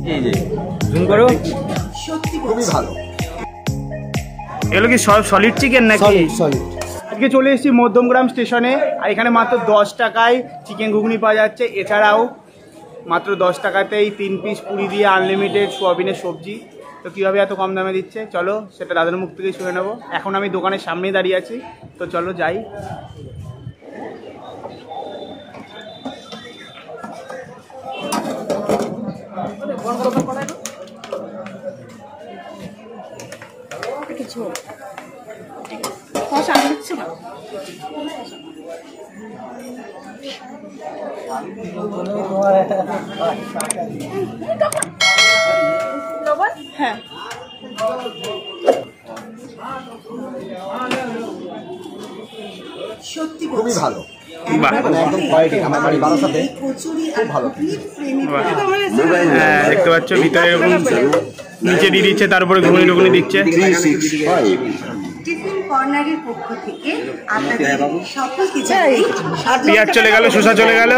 এই যে জুম করো, সত্যি খুবই ভালো। এগুলো কি সব সলিড চিকেন নাকি? সলিড। আজকে চলে এসেছি মধ্যমগ্রাম স্টেশনে, আর এখানে মাত্র 10 টাকায় চিকেন ঘুগনি পাওয়া যাচ্ছে। এছাড়াও মাত্র 10 টাকাতেই 3 পিস পুরি দিয়ে আনলিমিটেড সোয়াবিনের সবজি। তো কীভাবে এত কম দামে দিচ্ছে চলো সেটা দাদার মুখ থেকেই শুনে নেবো। এখন আমি দোকানের সামনেই দাঁড়িয়ে আছি, তো চলো যাই। কিছু সামনে দিচ্ছে না। হ্যাঁ সত্যি খুবই ভালো। দেখতে পাচ্ছ ভিতরে এরকম নিচে দিয়ে দিচ্ছে, তারপরে ঘুগনি টুগনি দিচ্ছে। পেঁয়াজ চলে গেল, শসা চলে গেল,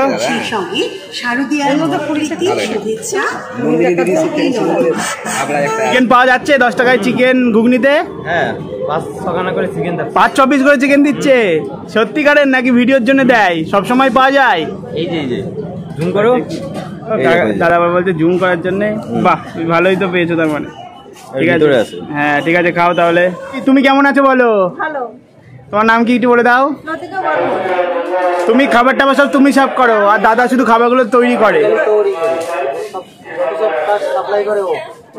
চিকেন পাওয়া যাচ্ছে 10 টাকায় চিকেন ঘুগনিতে। হ্যাঁ 5-6 খানা করে চিকেন, 5-6 পিস করে চিকেন দিচ্ছে। সত্যিকারের নাকি ভিডিওর জন্য দেয়? সব সময় পাওয়া যায়? এই যে জুম করো, দাদা বলছে জুম করার জন্য। বাহ, ভালোই তো পেয়েছো তার মানে। ঠিক আছে, হ্যাঁ ঠিক আছে, খাও তাহলে। তুমি কেমন আছো বলো? ভালো। তোমার নাম কি একটু বলে দাও। তুমি খাবার টাবার সব তুমি সব করো, আর দাদা শুধু খাবারগুলো তৈরি করে।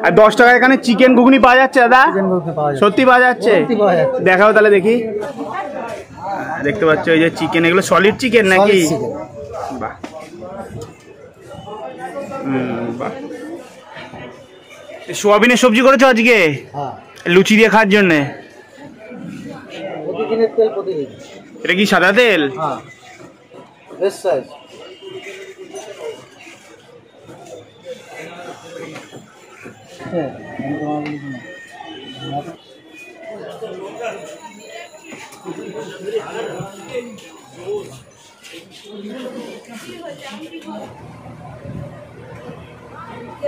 আর 10 টাকা এখানে চিকেন ঘুগনি পাওয়া যাচ্ছে দাদা? সত্যি পাওয়া যাচ্ছে? দেখাও তাহলে দেখি। দেখতে পাচ্ছ এই যে চিকেন, এগুলো সলিড চিকেন নাকি? বাহ, বাহ। সোয়াবিনের সবজি করেছো আজকে লুচি দিয়ে খাওয়ার জন্য? এটা কি সাদা তেল?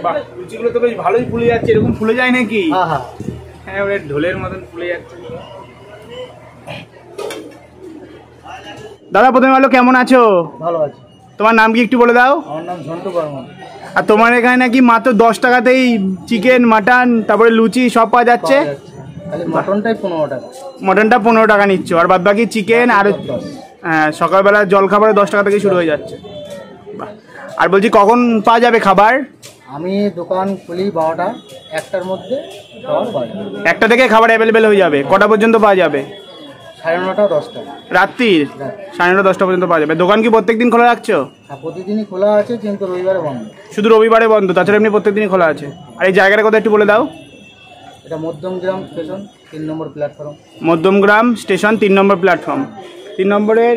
বাহ, লুচিগুলো তো বেশ ভালোই ফুলে যাচ্ছে। এরকম ফুলে যায় নাকি? হ্যাঁ, ওটা ঢোলের মতন ফুলে যাচ্ছে। দাদা প্রথমে বলো কেমন আছো? ভালো আছে। তোমার নাম কি একটু বলে দাও। আমার নাম ঝন্টু বর্মন। আর তোমার এখানে নাকি মাত্র 10 টাকাতেই চিকেন, মাটন, তারপরে লুচি সব পাওয়া যাচ্ছে? মটনটাই 15 টাকা। মটনটা 15 টাকা নিচ্ছ, আর বাদ বাকি চিকেন আর হ্যাঁ সকালবেলা জল খাবারে 10 টাকা থেকে শুরু হয়ে যাচ্ছে। বাহ, আর বলছি কখন পাওয়া যাবে খাবার? আমি দোকান খুলি 12টা, 1টার মধ্যে। 1টা থেকে খাবার অ্যাভেলেবেল হয়ে যাবে। কটা পর্যন্ত পাওয়া যাবে? 9:30, 10টা। রাত্রির 9:30, 10টা পর্যন্ত পাওয়া যাবে। দোকান কি প্রত্যেকদিন খোলা রাখছো? হ্যাঁ, প্রতিদিনই খোলা আছে, কিন্তু রবিবারে বন্ধ। শুধু রবিবারে বন্ধ, তাছাড়া এমনি প্রত্যেকদিনই খোলা আছে। আর এই জায়গাটা কথা একটু বলে দাও। এটা মধ্যমগ্রাম স্টেশন 3 নম্বর প্ল্যাটফর্ম। মধ্যমগ্রাম স্টেশন 3 নম্বর প্ল্যাটফর্ম। 3 নম্বরের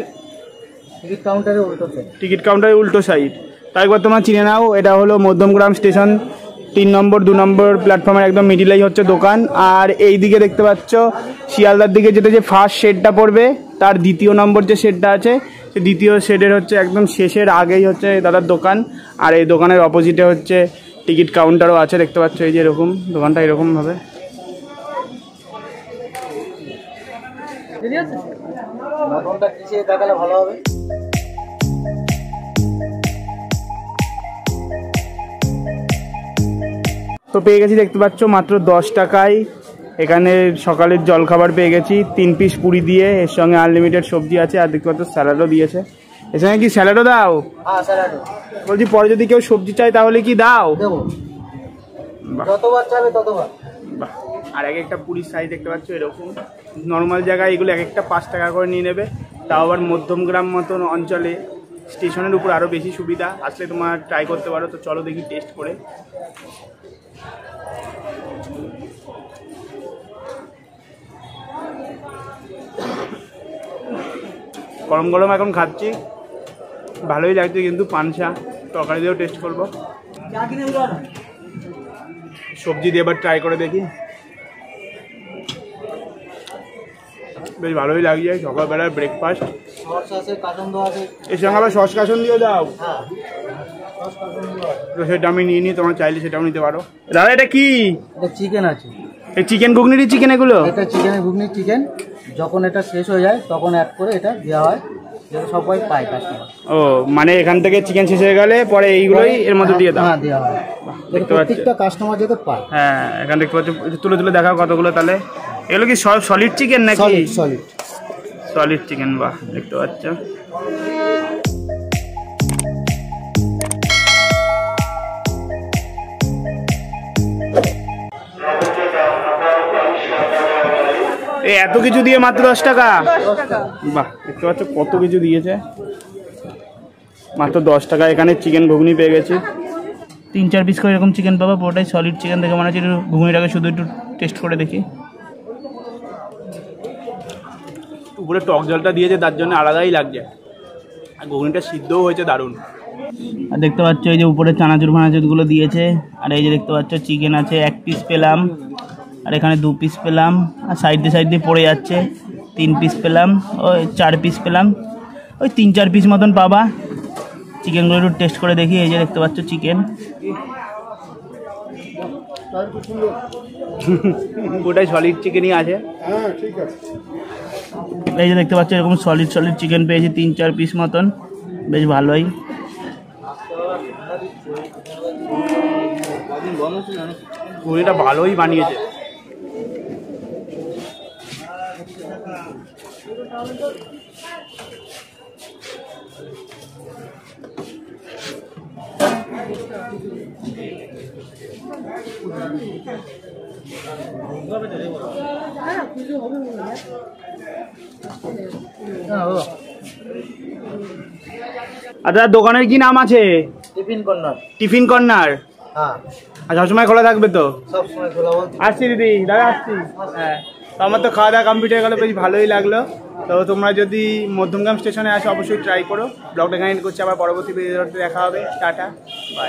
টিকিট কাউন্টারের উল্টো সাইড। টিকিট কাউন্টারের উল্টো সাইড। তাই একবার তোমরা চিনে নাও, এটা হলো মধ্যমগ্রাম স্টেশন 3 নম্বর 2 নম্বর প্ল্যাটফর্মের একদম মিডিলেই হচ্ছে দোকান। আর এই দিকে দেখতে পাচ্ছ শিয়ালদার দিকে যেটা যে ফার্স্ট শেডটা পড়বে, তার 2য় নম্বর যে শেডটা আছে, সেই 2য় শেডের হচ্ছে একদম শেষের আগেই হচ্ছে দাদার দোকান। আর এই দোকানের অপোজিটে হচ্ছে টিকিট কাউন্টারও আছে। দেখতে পাচ্ছ এই যে এরকম দোকানটা এরকম ভাবে। মটনটা কিসে দেখালে ভালো হবে? তো পেয়ে গেছি, দেখতে পাচ্ছ মাত্র 10 টাকায় এখানে সকালের জলখাবার পেয়ে গেছি। 3 পিস পুরি দিয়ে, এর সঙ্গে আনলিমিটেড সবজি আছে, আর দেখতে পাচ্ছ স্যালাডও দিয়েছে। এর সঙ্গে কি স্যালাডও দাও? হ্যাঁ, স্যালাডও। বলছি পরে যদি কেউ সবজি চায় তাহলে কি দাও? দেবো, যতবার চাবে ততবার। বাহ, আর এক একটা পুরির সাইজ দেখতে পাচ্ছ এরকম। নর্মাল জায়গায় এগুলো এক একটা 5 টাকা করে নিয়ে নেবে, তাও আবার মধ্যমগ্রাম মতন অঞ্চলে স্টেশনের উপর আরও বেশি সুবিধা। আসলে তোমার ট্রাই করতে পারো। তো চলো দেখি টেস্ট করে। গরম গরম এখন খাচ্ছি, ভালোই লাগছে কিন্তু। পানসা তরকারি দিয়েও টেস্ট করবো, সবজি দিয়ে এবার ট্রাই করে দেখি। বেশ ভালোই লাগছে সকালবেলার ব্রেকফাস্ট। সস আছে, কাসন্দ আছে। এর সঙ্গে আবার সস কাসন দিয়েও দাও। হ্যাঁ, তো সেটা আমি নিয়ে নিই, তোমার চাইলে সেটাও নিতে পারো। দাদা এটা কি? এটা চিকেন আছে। এই চিকেন ঘুগনিরই চিকেন এগুলো? এটা চিকেনের ঘুগনি চিকেন। যখন এটা শেষ হয়ে যায় তখন অ্যাড করে এটা দেওয়া হয়, যেটা সবাই পায় কাস্টমার। ও মানে এখান থেকে চিকেন শেষ হয়ে গেলে পরে এইগুলোই এর মধ্যে দিয়ে দাও? হ্যাঁ, দেওয়া হয়। দেখতে পাচ্ছি প্রত্যেকটা কাস্টমার যাতে পায়। হ্যাঁ, এখানে দেখতে পাচ্ছি। তুলে তুলে দেখাও কতগুলো তাহলে। এগুলো কি সব সলিড চিকেন নাকি? সলিড সলিড চিকেন, বাহ দেখতে পাচ্ছ। এই এত কিছু দিয়ে মাত্র 10 টাকা? 10 টাকা। বাহ, দেখতে পাচ্ছ কত কিছু দিয়েছে। মাত্র 10 টাকা এখানে চিকেন ঘুগনি পেয়ে গেছি। 3-4 পিস করে এরকম চিকেন পাবো, পুরোটাই সলিড চিকেন দেখে মনে হচ্ছে। একটু ঘুগনিটাকে শুধু একটু টেস্ট করে দেখি। উপরে টক জলটা দিয়েছে তার জন্য আলাদাই লাগছে, আর ঘুগনিটা সিদ্ধও হয়েছে দারুণ। আর দেখতে পাচ্ছ এই যে উপরে চানাচুর ফানাচুরগুলো দিয়েছে। আর এই যে দেখতে পাচ্ছ চিকেন আছে, 1 পিস পেলাম, আর এখানে 2 পিস পেলাম, আর সাইড দিয়ে পড়ে যাচ্ছে। 3 পিস পেলাম, ওই 4 পিস পেলাম, ওই 3-4 পিস মতন পাবা। চিকেনগুলো একটু টেস্ট করে দেখি। এই যে দেখতে পাচ্ছ চিকেন, ওটাই সলিড চিকেনই আছে। এই যে দেখতে পাচ্ছ এরকম সলিড চিকেন পেয়েছি 3-4 পিস মতন, বেশ ভালোই। পুরিটা ভালোই বানিয়েছে। আচ্ছা, দোকানের কি নাম আছে? Tiffin corner. Tiffin corner. হ্যাঁ, আর সবসময় খোলা থাকবে তো? সব সময় খোলা। আসছি দিদি, দাদা আসছি। হ্যাঁ, তো আমার তো খাওয়া দাওয়া কমপ্লিট হয়ে গেলো, বেশ ভালোই লাগলো। তো তোমরা যদি মধ্যমগ্রাম স্টেশনে আসো অবশ্যই ট্রাই করো। ব্লগটা এখানে এন্ড করছি, আবার পরবর্তী ভিডিওতে দেখা হবে। Tata, by.